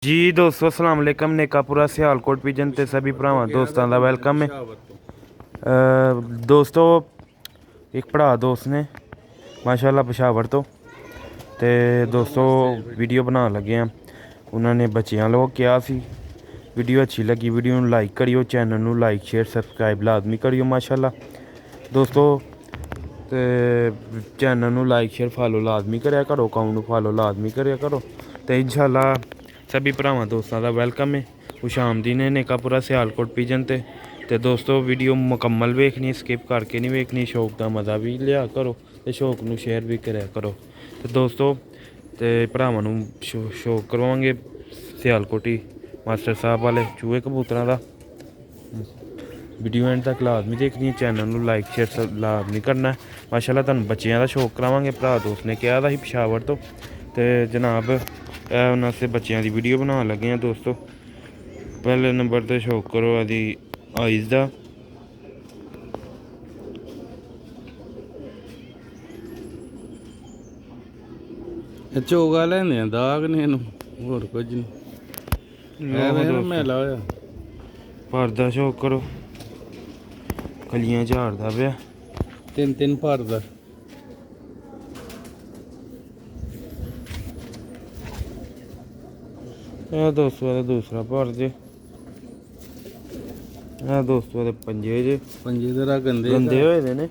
जी दोस्तों अस्सलाम वालेकुम। नेकापुरा सियालकोट पिजन ते सभी भरावां दोस्तां दा वेलकम है। दोस्तों एक भरा दोस्त ने माशाल्लाह पेशावर तो ते दोस्तों वीडियो बनाने लगे हैं। उन्होंने बच्चियां लोग क्या सी वीडियो अच्छी लगी वीडियो नूं लाइक करियो, चैनल नूं लाइक शेयर सबसक्राइब लाजमी करियो माशाल्लाह दोस्तों। ते चैनल नूं लाइक शेयर फॉलो लाजमी करें करो, अकाउंट नूं फॉलो लाजमी करें करो। तो इंशाल्लाह सभी भरावां दोस्तों का वेलकम है। खुश आमदीद है नेकापुरा सियालकोट पिजन ते दोस्तों वीडियो मुकम्मल वेखनी, स्किप करके नहीं वेखनी। शौक का मज़ा भी लिया करो तो शौक नूं शेयर भी कराया करो। तो दोस्तों तो भरावां नूं शौक करवाएंगे सियालकोटी मास्टर साहब वाले चूहे कबूतरों का। वीडियो एंड तक लाजमी देखनी है, चैनल नूं लाइक शेयर लाजमी करना है माशाल्लाह। तुहानूं बच्चियां दा शौक करावांगे। भरा दोस्त ने कहा था पेशावर तो जनाब उन्होंने से बच्चों की वीडियो बनाने लगे हैं दोस्तों। पहले नंबर तो शौक करो आदि आइज़ का। चोगा लेंदे दाग ने होर कुछ नहीं मेला होया। पर दा शौक करो कलियां झाड़दा पिया तीन भर दा दोस्तों का दूसरा भर जे दोस्तों के पंजे जे जरा गंदे गंदे होए ने।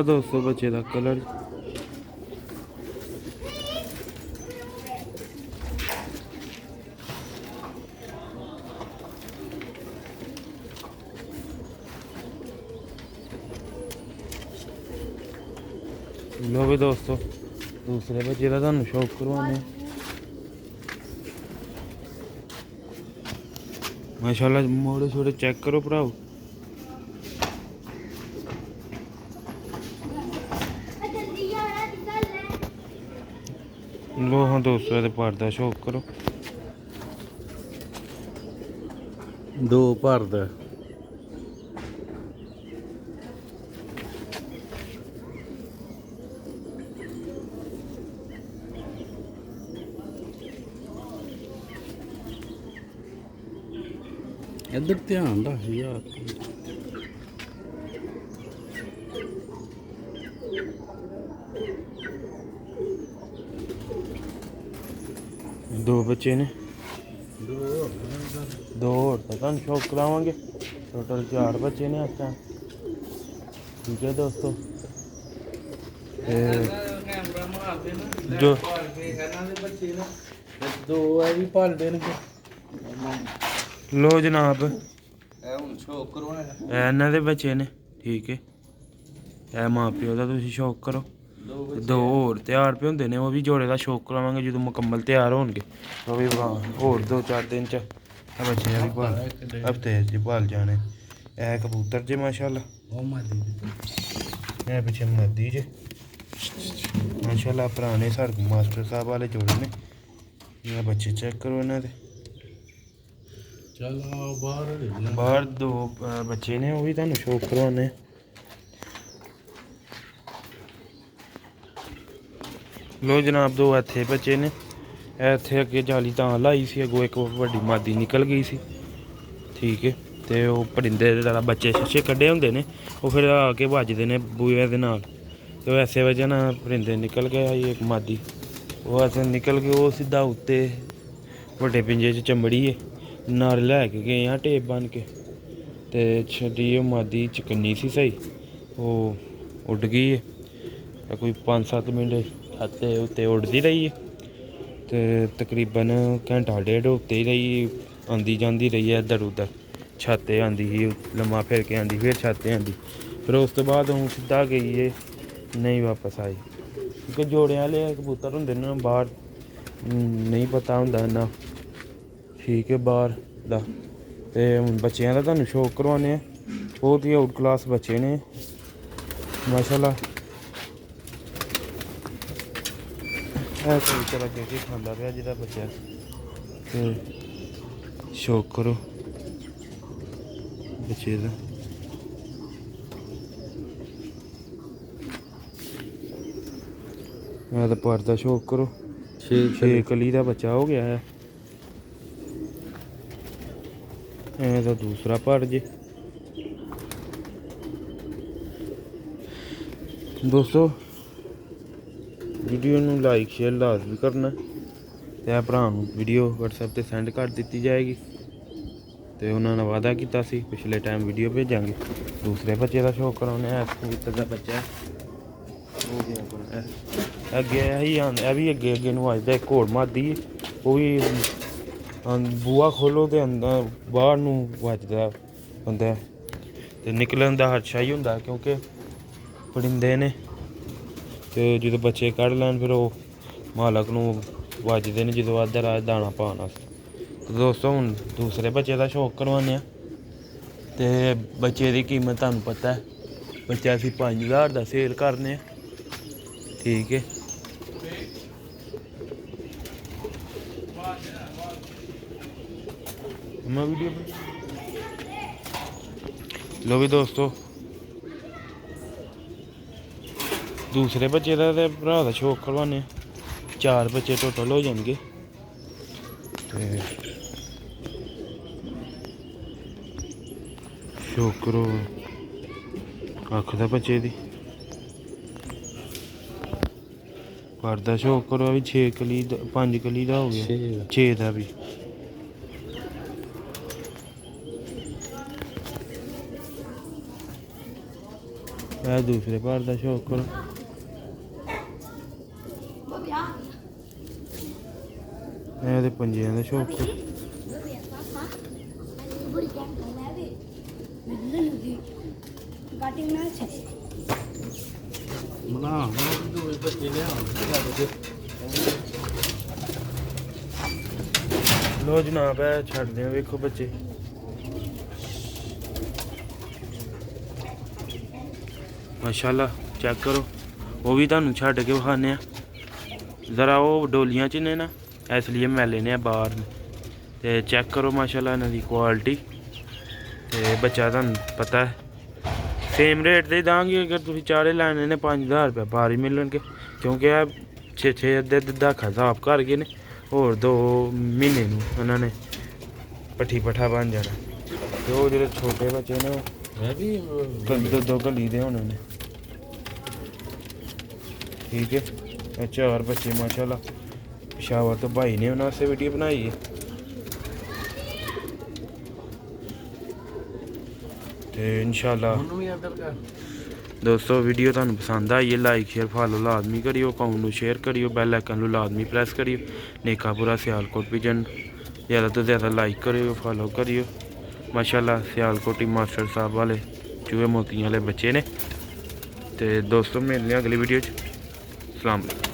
दोस्तों बच्चे का कलर लो भी दोस्तों दूसरे बच्चे का तुहानूं शौक करवाने माशाल्लाह। मोड़े छोड़े चेक करो भराओ। लो हाँ दोस्तों पर दा शौक करो। दो भर दा इधर ध्यान रख यार। दो बच्चे ने दो और तुहानूं शौक करावांगे। टोटल 4 बच्चे ने इस टाइम। ठीक है दोस्तों जो दो है भी भर देणगे। लो जनाब शौक करवाना इन्हों के बच्चे ने। ठीक है ए माँ प्यो का तुम शौक करो। दो होर तैयार पे होंगे ने वह भी जोड़े का शौक करावांगे जो मुकम्मल तैयार होणगे। तो भी होर 2-4 दिन च बच्चे भी पाल हफ्ते च पाल जाने। ए कबूतर जे माशाल्लाह ए पिछे मदी जे माशाल्लाह पुराने साढ़े मास्टर साहब वाले जोड़े ने। बच्चे चेक करो इन्हों के बाहर दो बच्चे ने वह भी तुहानूं शौक करवाने। लो जनाब दो इत्थे बच्चे ने इत्थे अगे जाली तां लाई सी, अगों एक वड्डी मादी निकल गई सी। ठीक है तो वह परिंदे दे बच्चे छे कड्ढे होंदे ने वो फिर आके बजदे ने बूए दे नाल। तो ऐसे वजह ना परिंदे निकल गए एक मादी वो ऐसे निकल के वो सीधा उत्ते वड्डे पिंजे च चंबड़िए नाल लैके गए हाँ टेप बन के ते छड्डी मादी चकन्नी सी सही वो उड़ गई है। कोई 5-7 मिनट छत उत्ते उड़दी रही है तो तकरीबन घंटा डेढ़ उत्ते ही रही आंदी जाती रही है इधर उधर। छत आंदी ही लम्मा फिर के आंदी फिर छत आंदी फिर उस तो बाद हूँ सीधा गई है नहीं वापस आई क्योंकि जोड़े वाले कबूतर होंगे ना बाहर नहीं पता होंगे इन्ना। ठीक है बाहर दा ते हुण बच्चों का तुहानूं शौक करवाने बहुत ही आउट क्लास बच्चे ने माशाल्लाह। कबूतर अगे के खांदा पिया जिहदा बच्चा ते शौक करो बच्चे का। मैं तो पर दा शौक करो। 6 ਕਲੀ ਦਾ ਬੱਚਾ ਹੋ ਗਿਆ ਹੈ। ਇਹ ਤਾਂ ਦੂਸਰਾ ਭਰ ਜੇ। ਦੋਸਤੋ ਵੀਡੀਓ ਨੂੰ ਲਾਈਕ ਸ਼ੇਅਰ ਲਾਜ਼ਮੀ ਕਰਨਾ ਤੇ ਆ ਭਰਾ ਨੂੰ ਵੀਡੀਓ WhatsApp ਤੇ ਸੈਂਡ ਕਰ ਦਿੱਤੀ ਜਾਏਗੀ ਤੇ ਉਹਨਾਂ ਨੇ ਵਾਅਦਾ ਕੀਤਾ ਸੀ ਪਿਛਲੇ ਟਾਈਮ ਵੀਡੀਓ ਭੇਜਾਂਗੇ। ਦੂਸਰੇ ਬੱਚੇ ਦਾ ਸ਼ੌਕ ਕਰਾਉਣੇ ਆ। ਕਬੂਤਰ ਦਾ ਬੱਚਾ ਹੋ ਗਿਆ ਅੱਗੇ ਇਹੀ ਇਹ ਵੀ ਅੱਗੇ ਨੂੰ ਵੱਜਦਾ। ਇੱਕ ਹੋਰ ਮਾਦੀ ਉਹ ਵੀ ਬੂਹਾ ਖੋਲੋ ਤੇ ਅੰਦਰ ਬਾਹਰ ਨੂੰ ਵੱਜਦਾ ਹੁੰਦਾ ਤੇ ਨਿਕਲਣ ਦਾ ਖਦਸ਼ਾ ਹੀ ਹੁੰਦਾ ਕਿਉਂਕਿ ਪਰਿੰਦੇ ਨੇ ਤੇ ਜਦੋਂ ਬੱਚੇ ਕੱਢ ਲੈਣ ਫਿਰ ਉਹ ਮਾਲਕ ਨੂੰ ਵੱਜਦੇ ਨੇ ਜਦੋਂ ਅੱਧਾ ਰਾਤ ਦਾਣਾ ਪਾਉਣ ਵਾਸਤੇ। ਤੇ ਦੋਸਤੋ ਹੁਣ ਦੂਸਰੇ ਬੱਚੇ ਦਾ ਸ਼ੌਕ ਕਰਵਾਉਂਦੇ ਆ ਤੇ ਬੱਚੇ ਦੀ ਕੀਮਤ ਤੁਹਾਨੂੰ ਪਤਾ ਹੈ। ਬੱਚਾ ਅਸੀਂ 5000 ਦਾ ਸੇਲ ਕਰਨੇ ਆ। ਠੀਕ ਹੈ। ਮੈਂ ਵੀਡੀਓ ਲੋ ਵੀ ਦੋਸਤੋ ਦੂਸਰੇ ਬੱਚੇ ਦਾ ਤੇ ਭਰਾ ਦਾ ਸ਼ੌਕ ਕਰਵਾਉਂਦੇ ਆ। 4 ਬੱਚੇ ਟੋਟਲ ਹੋ ਜਾਣਗੇ ਤੇ ਸ਼ੌਕ ਕਰੋ ਅੱਖ ਦਾ ਬੱਚੇ ਦੀ ਪਰ ਦਾ ਸ਼ੌਕ ਕਰੋ ਵੀ 6 ਕਲੀ ਦਾ 5 ਕਲੀ ਦਾ ਹੋ ਗਿਆ 6 ਦਾ ਵੀ। ਇਹ ਦੂਸਰੇ ਭਰ ਦਾ ਸ਼ੌਕ ਕਰੋ। ਇਹਦੇ ਪੰਜਿਆਂ ਦਾ ਸ਼ੌਕ ਕਰੋ। ਲੋ ਜਨਾਬ ਹੈ ਛੱਡਦੇ ਆ। ਵੇਖੋ ਬੱਚੇ ਮਾਸ਼ਾਅੱਲਾ ਚੈੱਕ ਕਰੋ। ਉਹ ਵੀ ਤੁਹਾਨੂੰ ਛੱਡ ਕੇ ਵਿਖਾਉਂਦੇ ਆ ਜ਼ਰਾ। ਉਹ ਡੋਲੀਆਂ 'ਚ ਨੇ ਨਾ ਇਸ ਲਈ ਮੈਲੇ ਨੇ ਬਾਹਰ ਨੇ ਤੇ ਚੈੱਕ ਕਰੋ ਮਾਸ਼ਾਅੱਲਾ ਇਹਨਾਂ ਦੀ ਕੁਆਲਿਟੀ। ਤੇ ਬੱਚਾ ਤੁਹਾਨੂੰ ਪਤਾ ਹੈ ਸੇਮ ਰੇਟ 'ਤੇ ਦਾਂਗੇ। ਅਗਰ ਤੁਸੀਂ ਚਾਰੇ ਲੈਣੇ ਨੇ 5000 ਰੁਪਏ ਬਾਹਰ ਹੀ ਮਿਲਣਗੇ ਕਿਉਂਕਿ ਇਹ 6 ਅੱਧੇ ਦਾ ਹਿਸਾਬ ਕਰ ਗਏ ਨੇ। ਹੋਰ 2 ਮਹੀਨੇ ਨੂੰ ਉਹਨਾਂ ਨੇ ਪੱਠੀ ਪੱਠਾ ਬਣ ਜਾਣਾ ਤੇ ਉਹ ਜਿਹੜੇ ਛੋਟੇ ਬੱਚੇ ਨੇ ਉਹ ਵੀ 2 ਗਲੀ ਦੇ ਹੋਣੇ ਨੇ। ਠੀਕ ਹੈ। ਇਹ 4 ਬੱਚੇ ਮਾਸ਼ਾਅੱਲਾ ਪਿਸ਼ਾਵਰ ਤੋਂ ਭਾਈ ਨੇ ਉਹਨਾਂ ਵਾਸਤੇ ਵੀਡੀਓ ਬਣਾਈ ਹੈ ਤੇ ਇਨਸ਼ਾਅੱਲਾ ਦੋਸਤੋ ਵੀਡੀਓ ਤੁਹਾਨੂੰ ਪਸੰਦ ਆਈ ਹੈ ਲਾਈਕ ਸ਼ੇਅਰ ਫਾਲੋ ਲਾਜ਼ਮੀ ਕਰਿਓ। ਅਕਾਊਂਟ ਨੂੰ ਸ਼ੇਅਰ ਕਰਿਓ। ਬੈਲ ਆਈਕਨ ਨੂੰ ਲਾਜ਼ਮੀ ਪ੍ਰੈਸ ਕਰਿਓ। ਨੇਕਾਪੁਰਾ ਸਿਆਲਕੋਟ ਵਿਜਨ ਜ਼ਿਆਦਾ ਤੋਂ ਜ਼ਿਆਦਾ ਲਾਈਕ ਕਰਿਓ ਫਾਲੋ ਕਰਿਓ। ਮਾਸ਼ਾਅੱਲਾ ਸਿਆਲਕੋਟੀ ਮਾਸਟਰ ਸਾਹਿਬ ਵਾਲੇ ਚੂਹੇ ਮੋਤੀਆਂ ਵਾਲੇ ਬੱਚੇ ਨੇ। ਤੇ ਦੋਸਤੋ ਮਿਲਦੇ ਹਾਂ ਅਗਲੀ ਵੀਡੀਓ 'ਚ। ਸਲਾਮ ਅਲੈਕੁਮ।